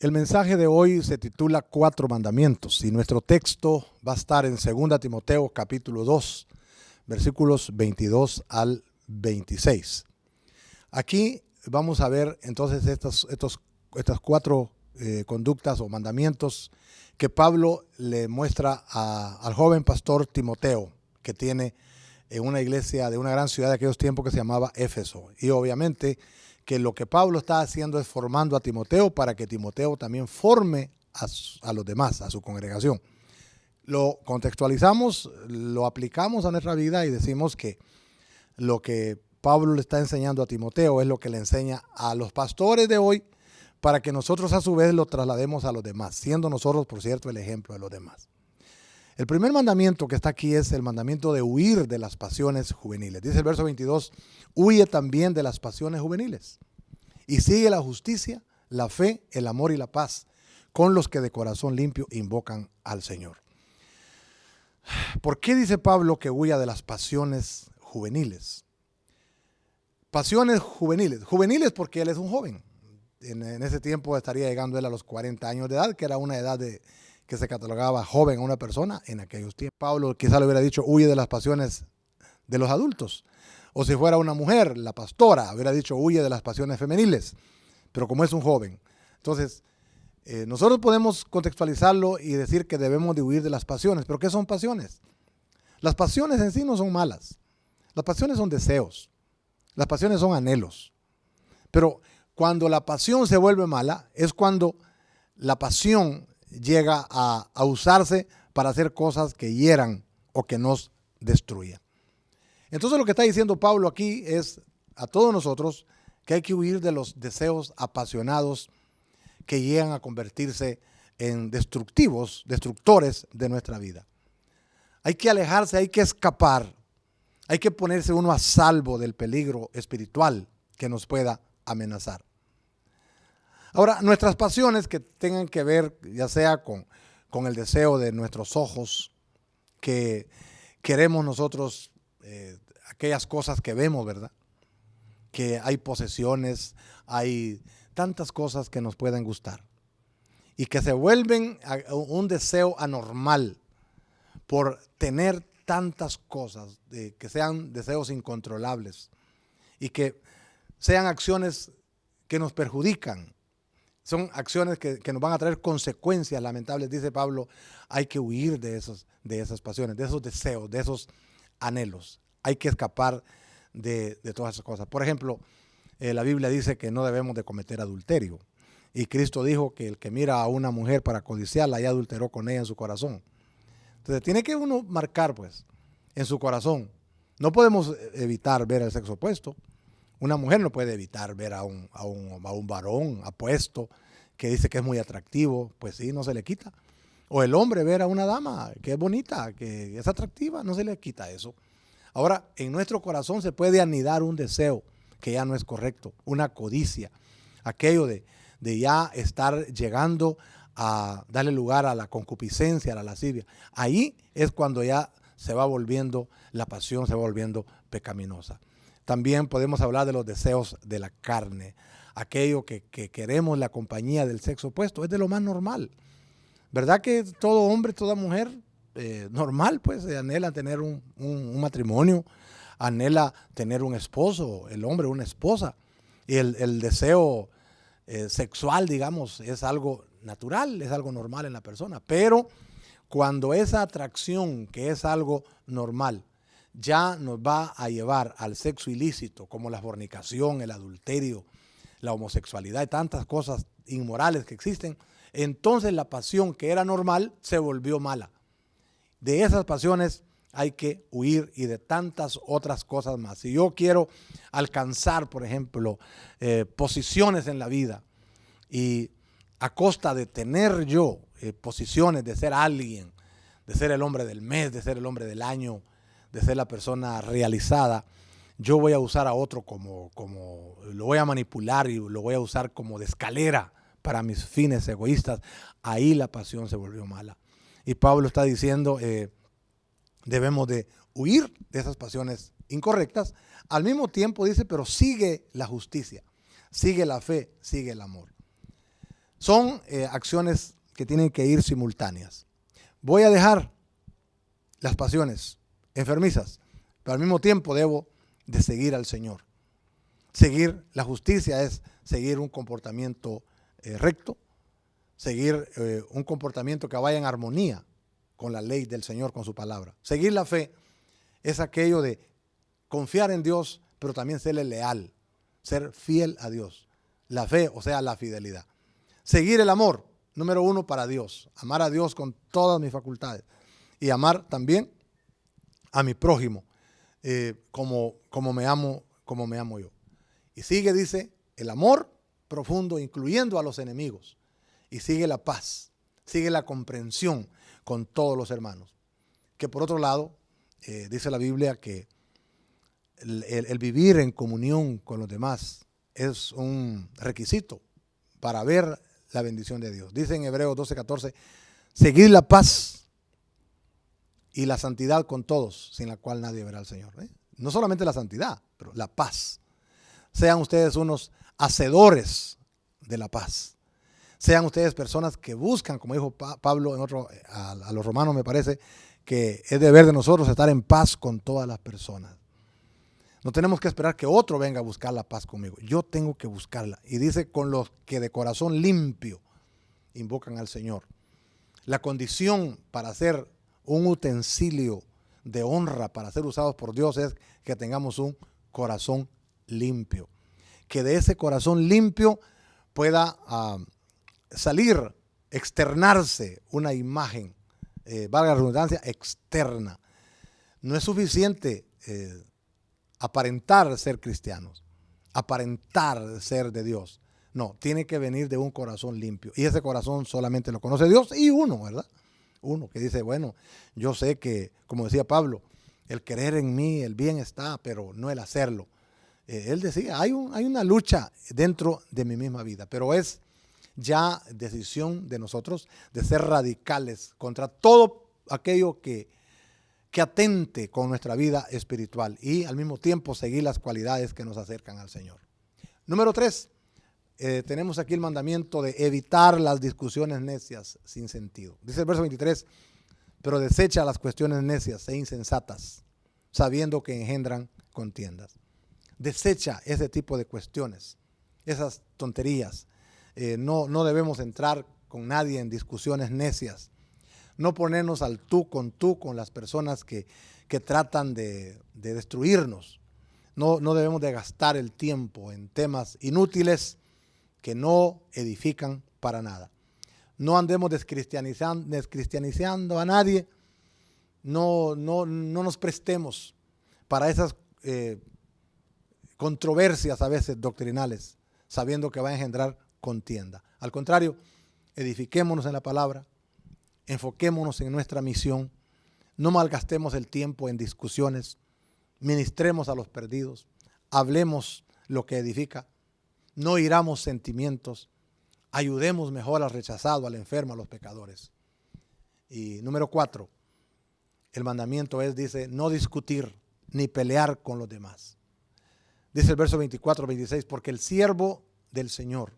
El mensaje de hoy se titula Cuatro Mandamientos y nuestro texto va a estar en 2 Timoteo capítulo 2, versículos 22 al 26. Aquí vamos a ver entonces estas cuatro conductas o mandamientos que Pablo le muestra al joven pastor Timoteo, que tiene una iglesia de una gran ciudad de aquellos tiempos que se llamaba Éfeso. Y obviamente que lo que Pablo está haciendo es formando a Timoteo para que Timoteo también forme a los demás, a su congregación. Lo contextualizamos, lo aplicamos a nuestra vida y decimos que lo que Pablo le está enseñando a Timoteo es lo que le enseña a los pastores de hoy para que nosotros a su vez lo traslademos a los demás, siendo nosotros, por cierto, el ejemplo de los demás. El primer mandamiento que está aquí es el mandamiento de huir de las pasiones juveniles. Dice el verso 22, huye también de las pasiones juveniles y sigue la justicia, la fe, el amor y la paz con los que de corazón limpio invocan al Señor. ¿Por qué dice Pablo que huya de las pasiones juveniles? Pasiones juveniles. Juveniles porque él es un joven. En ese tiempo estaría llegando él a los 40 años de edad, que era una edad que se catalogaba joven a una persona en aquellos tiempos. Pablo quizá le hubiera dicho, huye de las pasiones de los adultos. O si fuera una mujer, la pastora, hubiera dicho, huye de las pasiones femeniles. Pero como es un joven. Entonces, nosotros podemos contextualizarlo y decir que debemos de huir de las pasiones. ¿Pero qué son pasiones? Las pasiones en sí no son malas. Las pasiones son deseos. Las pasiones son anhelos. Pero cuando la pasión se vuelve mala, es cuando la pasión llega a usarse para hacer cosas que hieran o que nos destruyan. Entonces lo que está diciendo Pablo aquí es a todos nosotros que hay que huir de los deseos apasionados que llegan a convertirse en destructores de nuestra vida. Hay que alejarse, hay que escapar, hay que ponerse uno a salvo del peligro espiritual que nos pueda amenazar. Ahora, nuestras pasiones que tengan que ver ya sea con el deseo de nuestros ojos, que queremos nosotros aquellas cosas que vemos, ¿verdad? Que hay posesiones, hay tantas cosas que nos pueden gustar y que se vuelven un deseo anormal por tener tantas cosas, que sean deseos incontrolables y que sean acciones que nos perjudican. Son acciones que nos van a traer consecuencias lamentables. Dice Pablo, hay que huir de esas pasiones, de esos deseos, de esos anhelos. Hay que escapar de todas esas cosas. Por ejemplo, la Biblia dice que no debemos de cometer adulterio. Y Cristo dijo que el que mira a una mujer para codiciarla ya adulteró con ella en su corazón. Entonces tiene que uno marcar pues en su corazón. No podemos evitar ver el sexo opuesto. Una mujer no puede evitar ver a un varón apuesto que dice que es muy atractivo, pues sí, no se le quita. O el hombre ver a una dama que es bonita, que es atractiva, no se le quita eso. Ahora, en nuestro corazón se puede anidar un deseo que ya no es correcto, una codicia, aquello de ya estar llegando a darle lugar a la concupiscencia, a la lascivia. Ahí es cuando ya se va volviendo, la pasión se va volviendo pecaminosa. También podemos hablar de los deseos de la carne, aquello que queremos la compañía del sexo opuesto, es de lo más normal. ¿Verdad que todo hombre, toda mujer normal pues anhela tener un matrimonio, anhela tener un esposo, el hombre una esposa? Y el deseo sexual, digamos, es algo natural, es algo normal en la persona. Pero cuando esa atracción, que es algo normal, ya nos va a llevar al sexo ilícito, como la fornicación, el adulterio, la homosexualidad y tantas cosas inmorales que existen, entonces la pasión que era normal se volvió mala. De esas pasiones hay que huir y de tantas otras cosas más. Si yo quiero alcanzar, por ejemplo, posiciones en la vida y a costa de tener yo posiciones, de ser alguien, de ser el hombre del mes, de ser el hombre del año, de ser la persona realizada, yo voy a usar a otro como lo voy a manipular y lo voy a usar como de escalera para mis fines egoístas. Ahí la pasión se volvió mala. Y Pablo está diciendo, debemos de huir de esas pasiones incorrectas. Al mismo tiempo dice, pero sigue la justicia, sigue la fe, sigue el amor. Son acciones que tienen que ir simultáneas. Voy a dejar las pasiones enfermizas, pero al mismo tiempo debo de seguir al Señor. Seguir la justicia es seguir un comportamiento recto, seguir un comportamiento que vaya en armonía con la ley del Señor, con su palabra. Seguir la fe es aquello de confiar en Dios, pero también serle leal, ser fiel a Dios. La fe, o sea, la fidelidad. Seguir el amor, número uno, para Dios. Amar a Dios con todas mis facultades. Y amar también a mi prójimo, como me amo yo. Y sigue, dice, el amor profundo, incluyendo a los enemigos. Y sigue la paz, sigue la comprensión con todos los hermanos. Que por otro lado, dice la Biblia que el vivir en comunión con los demás es un requisito para ver la bendición de Dios. Dice en Hebreos 12:14, seguid la paz y la santidad con todos, sin la cual nadie verá al Señor. No solamente la santidad, pero la paz. Sean ustedes unos hacedores de la paz. Sean ustedes personas que buscan, como dijo Pablo a los romanos, me parece, que es deber de nosotros estar en paz con todas las personas. No tenemos que esperar que otro venga a buscar la paz conmigo. Yo tengo que buscarla. Y dice, con los que de corazón limpio invocan al Señor. La condición para ser un utensilio de honra, para ser usados por Dios, es que tengamos un corazón limpio. Que de ese corazón limpio pueda salir, externarse una imagen, valga la redundancia, externa. No es suficiente aparentar ser cristianos, aparentar ser de Dios. No, tiene que venir de un corazón limpio. Y ese corazón solamente lo conoce Dios y uno, ¿verdad? Uno que dice, bueno, yo sé que, como decía Pablo, el querer en mí, el bien está, pero no el hacerlo. Él decía, hay una lucha dentro de mi misma vida, pero es ya decisión de nosotros de ser radicales contra todo aquello que atente con nuestra vida espiritual y al mismo tiempo seguir las cualidades que nos acercan al Señor. Número 3, tenemos aquí el mandamiento de evitar las discusiones necias sin sentido. Dice el verso 23, pero desecha las cuestiones necias e insensatas, sabiendo que engendran contiendas. Desecha ese tipo de cuestiones, esas tonterías. No debemos entrar con nadie en discusiones necias. No ponernos al tú con las personas que tratan de destruirnos. No debemos de gastar el tiempo en temas inútiles que no edifican para nada. No andemos descristianizando a nadie. No nos prestemos para esas controversias a veces doctrinales, sabiendo que va a engendrar contienda. Al contrario, edifiquémonos en la palabra, enfoquémonos en nuestra misión, no malgastemos el tiempo en discusiones, ministremos a los perdidos, hablemos lo que edifica, no hiramos sentimientos, ayudemos mejor al rechazado, al enfermo, a los pecadores. Y número 4, el mandamiento dice, no discutir ni pelear con los demás. Dice el verso 24-26, porque el siervo del Señor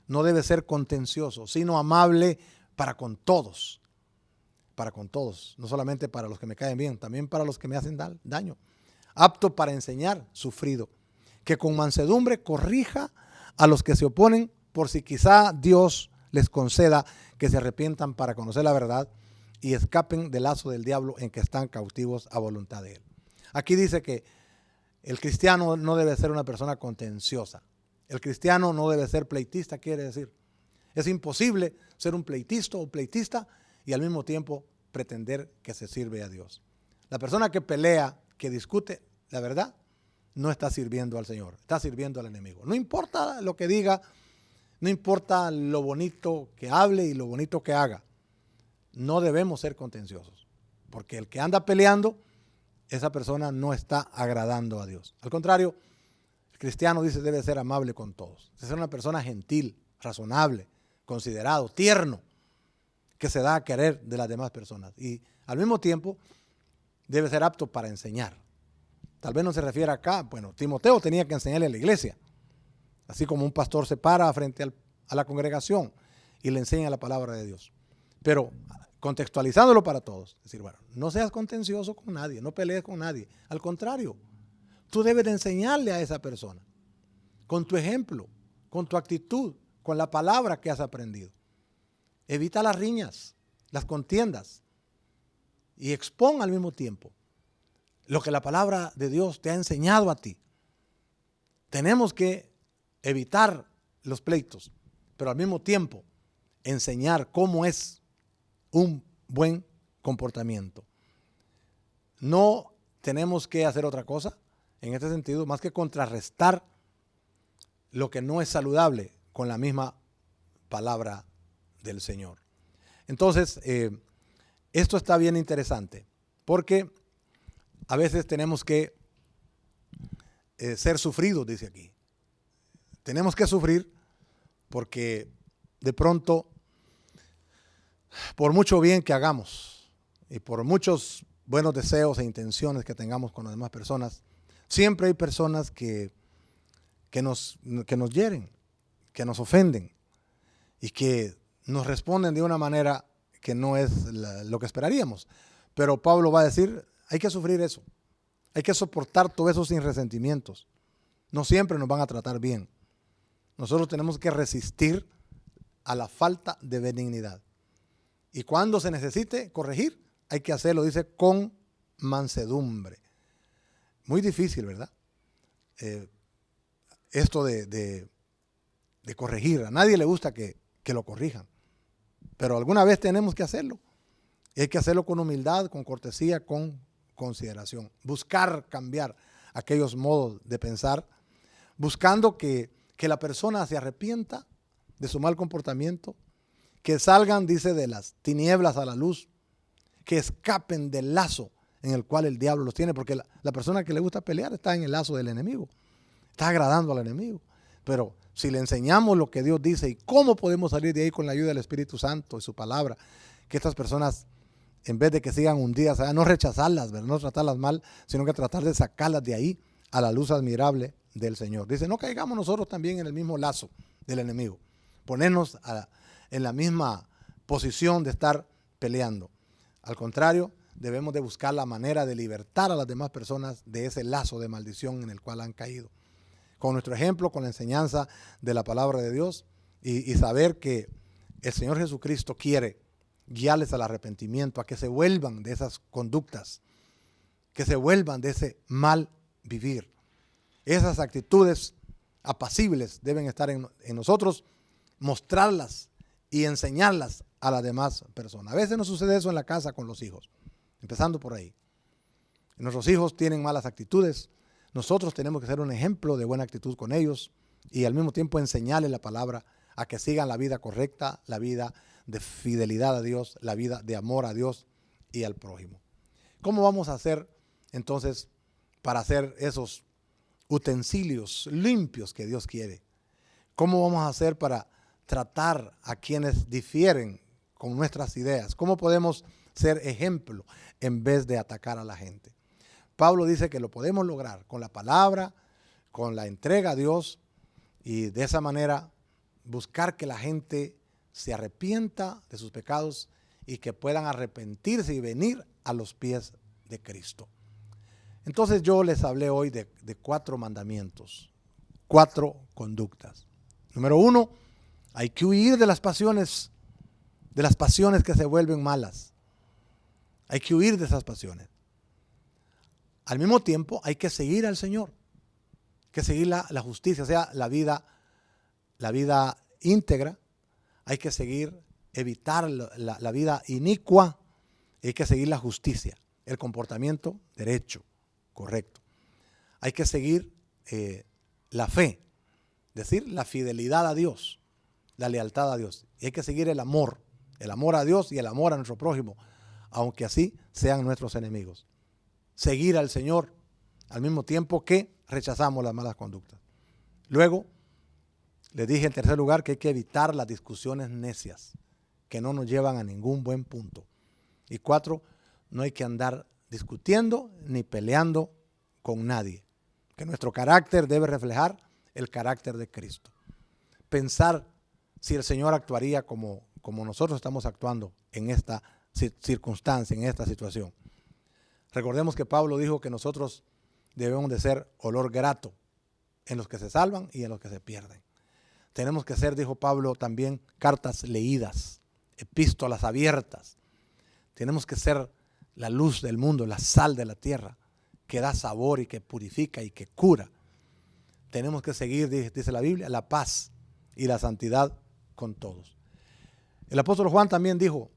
no debe ser contencioso, sino amable para con todos, no solamente para los que me caen bien, también para los que me hacen daño, apto para enseñar, sufrido, que con mansedumbre corrija a los que se oponen, por si quizá Dios les conceda que se arrepientan para conocer la verdad y escapen del lazo del diablo en que están cautivos a voluntad de él. Aquí dice que el cristiano no debe ser una persona contenciosa. El cristiano no debe ser pleitista, quiere decir. Es imposible ser un pleitista o pleitista y al mismo tiempo pretender que se sirve a Dios. La persona que pelea, que discute, la verdad, no está sirviendo al Señor, está sirviendo al enemigo. No importa lo que diga, no importa lo bonito que hable y lo bonito que haga. No debemos ser contenciosos, porque el que anda peleando, esa persona no está agradando a Dios. Al contrario, el cristiano dice debe ser amable con todos. Debe ser una persona gentil, razonable, considerado, tierno, que se da a querer de las demás personas. Y al mismo tiempo debe ser apto para enseñar. Tal vez no se refiere acá, bueno, Timoteo tenía que enseñarle a la iglesia. Así como un pastor se para frente a la congregación y le enseña la palabra de Dios. Pero contextualizándolo para todos, es decir, bueno, no seas contencioso con nadie, no pelees con nadie. Al contrario, tú debes de enseñarle a esa persona, con tu ejemplo, con tu actitud, con la palabra que has aprendido. Evita las riñas, las contiendas y expón al mismo tiempo lo que la palabra de Dios te ha enseñado a ti. Tenemos que evitar los pleitos, pero al mismo tiempo enseñar cómo es un buen comportamiento. No tenemos que hacer otra cosa en este sentido más que contrarrestar lo que no es saludable con la misma palabra del Señor. Entonces, esto está bien interesante porque a veces tenemos que ser sufridos, dice aquí. Tenemos que sufrir porque de pronto, por mucho bien que hagamos y por muchos buenos deseos e intenciones que tengamos con las demás personas, siempre hay personas que nos hieren, que nos ofenden y que nos responden de una manera que no es lo que esperaríamos. Pero Pablo va a decir, hay que sufrir eso, hay que soportar todo eso sin resentimientos. No siempre nos van a tratar bien. Nosotros tenemos que resistir a la falta de benignidad. Y cuando se necesite corregir, hay que hacerlo, dice, con mansedumbre. Muy difícil, ¿verdad? Esto de corregir. A nadie le gusta que lo corrijan. Pero alguna vez tenemos que hacerlo. Y hay que hacerlo con humildad, con cortesía, con consideración. Buscar cambiar aquellos modos de pensar, buscando que la persona se arrepienta de su mal comportamiento, que salgan, dice, de las tinieblas a la luz, que escapen del lazo en el cual el diablo los tiene, porque la persona que le gusta pelear está en el lazo del enemigo, está agradando al enemigo. Pero si le enseñamos lo que Dios dice y cómo podemos salir de ahí con la ayuda del Espíritu Santo y su palabra, que estas personas, en vez de que sigan hundidas, no rechazarlas, ¿verdad? No tratarlas mal, sino que tratar de sacarlas de ahí a la luz admirable del Señor. Dice, no caigamos nosotros también en el mismo lazo del enemigo, ponernos en la misma posición de estar peleando. Al contrario, debemos de buscar la manera de libertar a las demás personas de ese lazo de maldición en el cual han caído. Con nuestro ejemplo, con la enseñanza de la palabra de Dios y saber que el Señor Jesucristo quiere guiarles al arrepentimiento, a que se vuelvan de esas conductas, que se vuelvan de ese mal vivir. Esas actitudes apacibles deben estar en nosotros, mostrarlas y enseñarlas a las demás personas. A veces nos sucede eso en la casa con los hijos, empezando por ahí. Nuestros hijos tienen malas actitudes, nosotros tenemos que ser un ejemplo de buena actitud con ellos y al mismo tiempo enseñarles la palabra a que sigan la vida correcta, la vida de fidelidad a Dios, la vida de amor a Dios y al prójimo. ¿Cómo vamos a hacer entonces para hacer esos utensilios limpios que Dios quiere? ¿Cómo vamos a hacer para tratar a quienes difieren con nuestras ideas? ¿Cómo podemos ser ejemplo en vez de atacar a la gente? Pablo dice que lo podemos lograr con la palabra, con la entrega a Dios y de esa manera buscar que la gente se arrepienta de sus pecados y que puedan arrepentirse y venir a los pies de Cristo. Entonces yo les hablé hoy de 4 mandamientos, 4 conductas. Número 1, hay que huir de las pasiones que se vuelven malas. Hay que huir de esas pasiones. Al mismo tiempo hay que seguir al Señor, que seguir la justicia, o sea, la vida íntegra. Hay que seguir, evitar la vida inicua, hay que seguir la justicia, el comportamiento derecho, correcto. Hay que seguir la fe, es decir, la fidelidad a Dios, la lealtad a Dios. Y hay que seguir el amor a Dios y el amor a nuestro prójimo, aunque así sean nuestros enemigos. Seguir al Señor al mismo tiempo que rechazamos las malas conductas. Luego, les dije en tercer lugar que hay que evitar las discusiones necias que no nos llevan a ningún buen punto. Y 4, no hay que andar discutiendo ni peleando con nadie. Que nuestro carácter debe reflejar el carácter de Cristo. Pensar si el Señor actuaría como nosotros estamos actuando en esta circunstancia, en esta situación. Recordemos que Pablo dijo que nosotros debemos de ser olor grato en los que se salvan y en los que se pierden. Tenemos que ser, dijo Pablo, también cartas leídas, epístolas abiertas. Tenemos que ser la luz del mundo, la sal de la tierra, que da sabor y que purifica y que cura. Tenemos que seguir, dice la Biblia, la paz y la santidad con todos. El apóstol Juan también dijo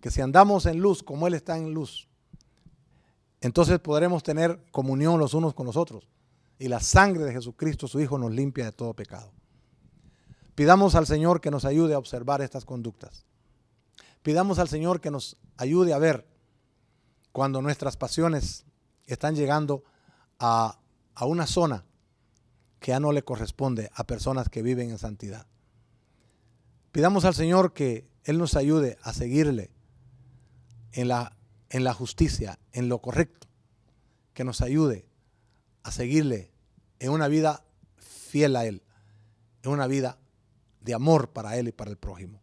que si andamos en luz como Él está en luz, entonces podremos tener comunión los unos con los otros. Y la sangre de Jesucristo, su Hijo, nos limpia de todo pecado. Pidamos al Señor que nos ayude a observar estas conductas. Pidamos al Señor que nos ayude a ver cuando nuestras pasiones están llegando a una zona que ya no le corresponde a personas que viven en santidad. Pidamos al Señor que Él nos ayude a seguirle en la justicia, en lo correcto, que nos ayude a seguirle en una vida fiel a Él, en una vida de amor para Él y para el prójimo.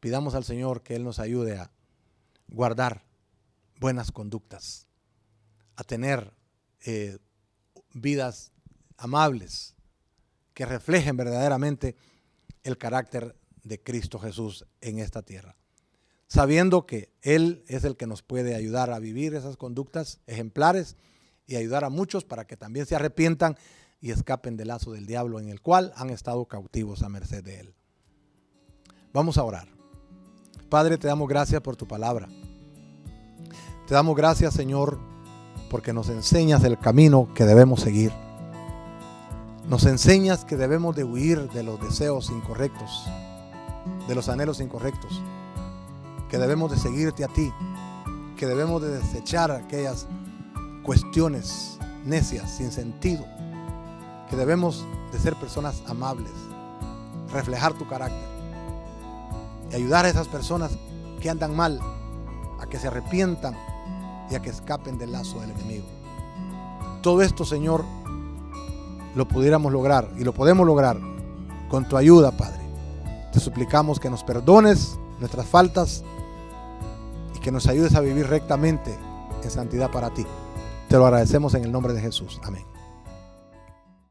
Pidamos al Señor que Él nos ayude a guardar buenas conductas, a tener vidas amables que reflejen verdaderamente el carácter de Cristo Jesús en esta tierra, sabiendo que Él es el que nos puede ayudar a vivir esas conductas ejemplares y ayudar a muchos para que también se arrepientan y escapen del lazo del diablo en el cual han estado cautivos a merced de Él. Vamos a orar. Padre, te damos gracias por tu palabra. Te damos gracias, Señor, porque nos enseñas el camino que debemos seguir. Nos enseñas que debemos de huir de los deseos incorrectos, de los anhelos incorrectos, que debemos de seguirte a ti, que debemos de desechar aquellas cuestiones necias, sin sentido, que debemos de ser personas amables, reflejar tu carácter y ayudar a esas personas que andan mal a que se arrepientan y a que escapen del lazo del enemigo. Todo esto, Señor, lo pudiéramos lograr y lo podemos lograr con tu ayuda, Padre. Te suplicamos que nos perdones nuestras faltas y que nos ayudes a vivir rectamente en santidad para ti. Te lo agradecemos en el nombre de Jesús. Amén.